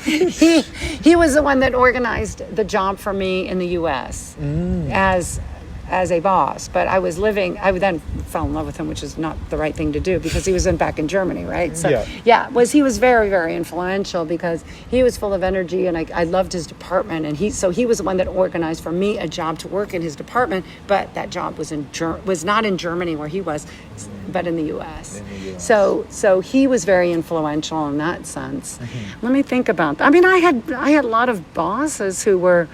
he was the one that organized the job for me in the U.S. as a boss. But I then fell in love with him, which is not the right thing to do because he was back in Germany, right? So he was very, very influential because he was full of energy, and I loved his department, and he was the one that organized for me a job to work in his department, but that job was not in Germany where he was, but in the U.S. So he was very influential in that sense. Let me think about that. I had a lot of bosses who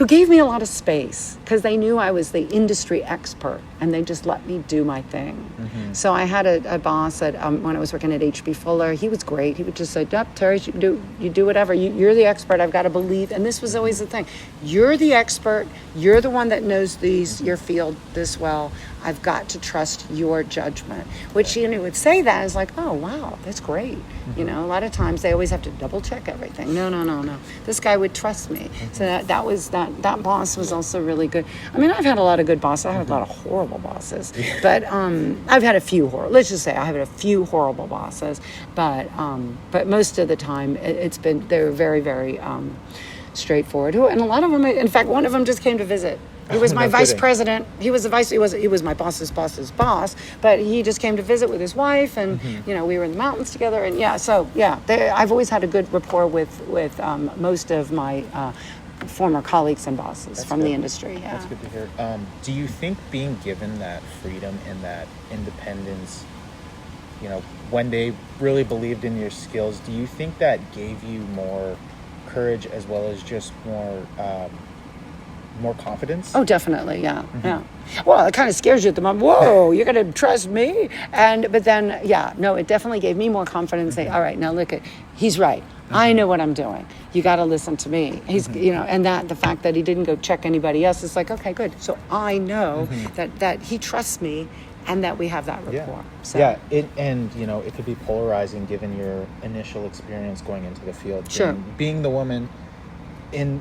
gave me a lot of space because they knew I was the industry expert, and they just let me do my thing. So I had a boss when I was working at H.B. Fuller. He was great. He would just say, Terry, you do whatever. You're the expert. I've got to believe. And this was always the thing. You're the expert. You're the one that knows your field this well. I've got to trust your judgment. Which, would say that is like, oh, wow, that's great. A lot of times they always have to double check everything. No. This guy would trust me. So that boss was also really good. good. I mean, I've had a lot of good bosses. I had a lot of horrible bosses, but I've had a few let's just say I have had a few horrible bosses, but most of the time they're very, very straightforward. And a lot of them, in fact, one of them just came to visit. He was my vice president. He was my boss's boss's boss, but he just came to visit with his wife, and we were in the mountains together, and I've always had a good rapport with most of my former colleagues and bosses from the industry. Yeah. That's good to hear. Do you think being given that freedom and that independence, when they really believed in your skills, do you think that gave you more courage as well as just more confidence? Oh, definitely, yeah, yeah. Well, it kind of scares you at the moment. Whoa, you're going to trust me? But then, it definitely gave me more confidence. Say, all right, now look he's right. I know what I'm doing. You got to listen to me. He's, and the fact that he didn't go check anybody else is like, okay, good. So I know that he trusts me, and that we have that rapport. Yeah. So. Yeah. It could be polarizing given your initial experience going into the field. Sure. Being the woman in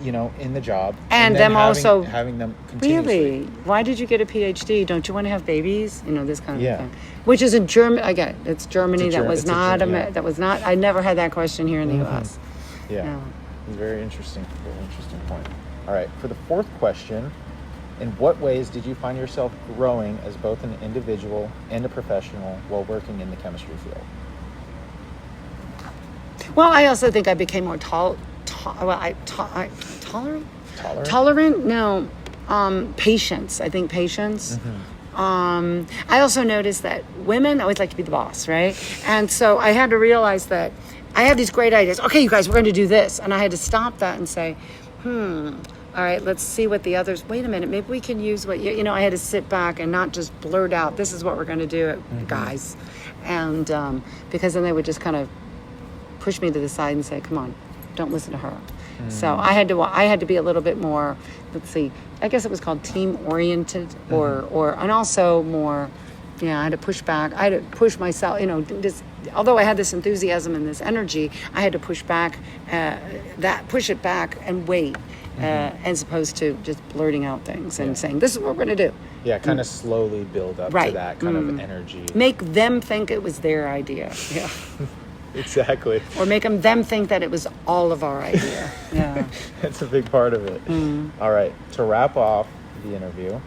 the job, and then them also having them continuously. Really, why did you get a PhD? Don't you want to have babies? This kind of thing. Yeah. Which is in Germany. Again, it's Germany. That was not. That was not. I never had that question here in the U.S. Yeah. It's very interesting. Very interesting point. All right. For the fourth question, in what ways did you find yourself growing as both an individual and a professional while working in the chemistry field? Well, I also think I became more tolerant. No, patience. I think patience. I also noticed that women always like to be the boss, right? And so I had to realize that I have these great ideas. Okay, you guys, we're going to do this, and I had to stop that and say, all right, let's see what the others. Wait a minute, maybe we can use what I had to sit back and not just blurt out, "This is what we're going to do, guys," and because then they would just kind of push me to the side and say, "Come on, don't listen to her." So I had to be a little bit more, let's see, I guess it was called team oriented, and also more, I had to push back. I had to push myself, although I had this enthusiasm and this energy, I had to push it back and wait, as opposed to just blurting out things and saying, "This is what we're going to do." Yeah, kind of slowly build up to that kind of energy. Make them think it was their idea. Yeah. Exactly. Or make them think that it was all of our idea. Yeah. That's a big part of it. All right. To wrap off the interview,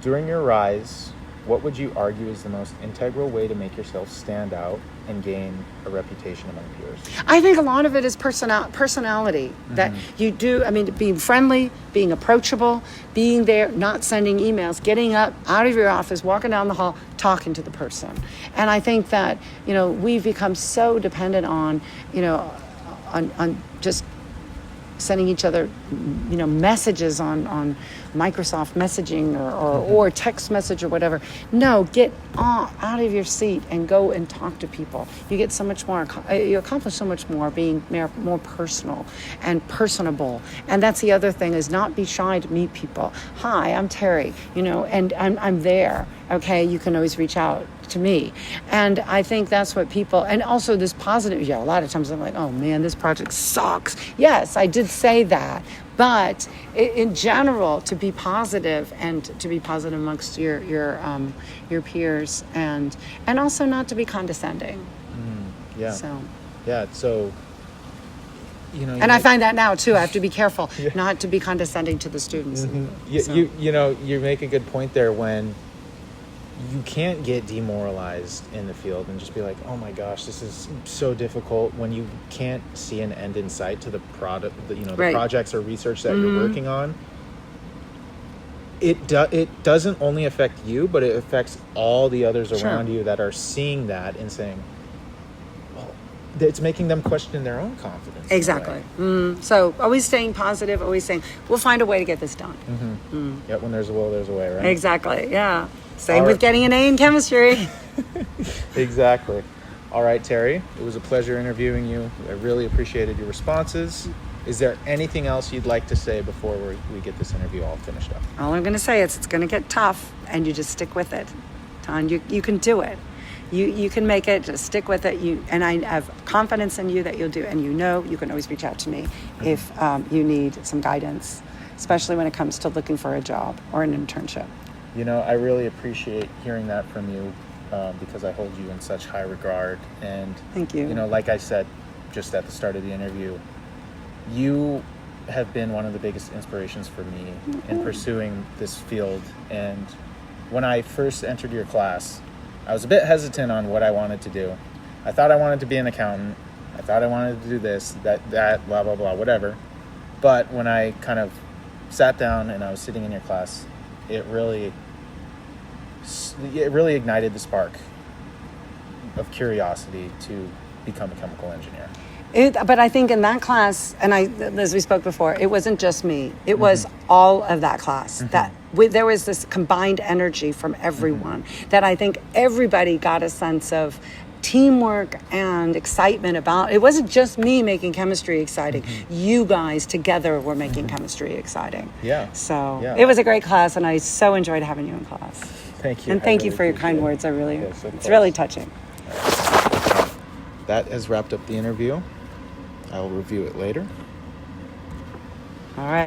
during your rise, what would you argue is the most integral way to make yourself stand out and gain a reputation among peers? I think a lot of it is personality. That you do, being friendly, being approachable, being there, not sending emails, getting up out of your office, walking down the hall, talking to the person. And I think that, we've become so dependent on just sending each other, messages on Microsoft messaging or text message or whatever. No, get out of your seat and go and talk to people. You get so much more, you accomplish so much more being more personal and personable. And that's the other thing, is not be shy to meet people. Hi, I'm Terry, and I'm there. Okay, you can always reach out to me. And I think that's what people, and also this positive, a lot of times I'm like, oh man, this project sucks. Yes, I did say that. But in general, to be positive and to be positive amongst your peers, and also not to be condescending. Yeah. So. Yeah. So. And I find that now too. I have to be careful not to be condescending to the students. You make a good point there when you can't get demoralized in the field and just be like, oh my gosh, this is so difficult, when you can't see an end in sight to the product, the projects or research that you're working on. It doesn't only affect you, but it affects all the others around you that are seeing that and saying, well, it's making them question their own confidence. Exactly. So always staying positive, always saying, we'll find a way to get this done. Yeah, when there's a will, there's a way, right? Exactly, yeah. Same with getting an A in chemistry. Exactly. All right, Terry, it was a pleasure interviewing you. I really appreciated your responses. Is there anything else you'd like to say before we get this interview all finished up? All I'm going to say is it's going to get tough, and you just stick with it. Ton, you can do it. You can make it. Just stick with it. And I have confidence in you that you'll do. And you can always reach out to me if you need some guidance. especially when it comes to looking for a job or an internship. You know, I really appreciate hearing that from you, because I hold you in such high regard. And Thank you. You know, like I said just at the start of the interview, you have been one of the biggest inspirations for me in pursuing this field. And when I first entered your class, I was a bit hesitant on what I wanted to do. I thought I wanted to be an accountant. I thought I wanted to do this, that, blah, blah, blah, whatever. But when I kind of sat down and I was sitting in your class, it really ignited the spark of curiosity to become a chemical engineer. But I think in that class, and as we spoke before, it wasn't just me. It was all of that class. That there was this combined energy from everyone that I think everybody got a sense of teamwork and excitement about. It wasn't just me making chemistry exciting. You guys together were making chemistry exciting. Yeah. So Yeah. it was a great class, and I so enjoyed having you in class. Thank you. And I thank you really for your appreciate kind it. words. Yes, of It's course. really touching. That has wrapped up the interview. I will review it later. All right.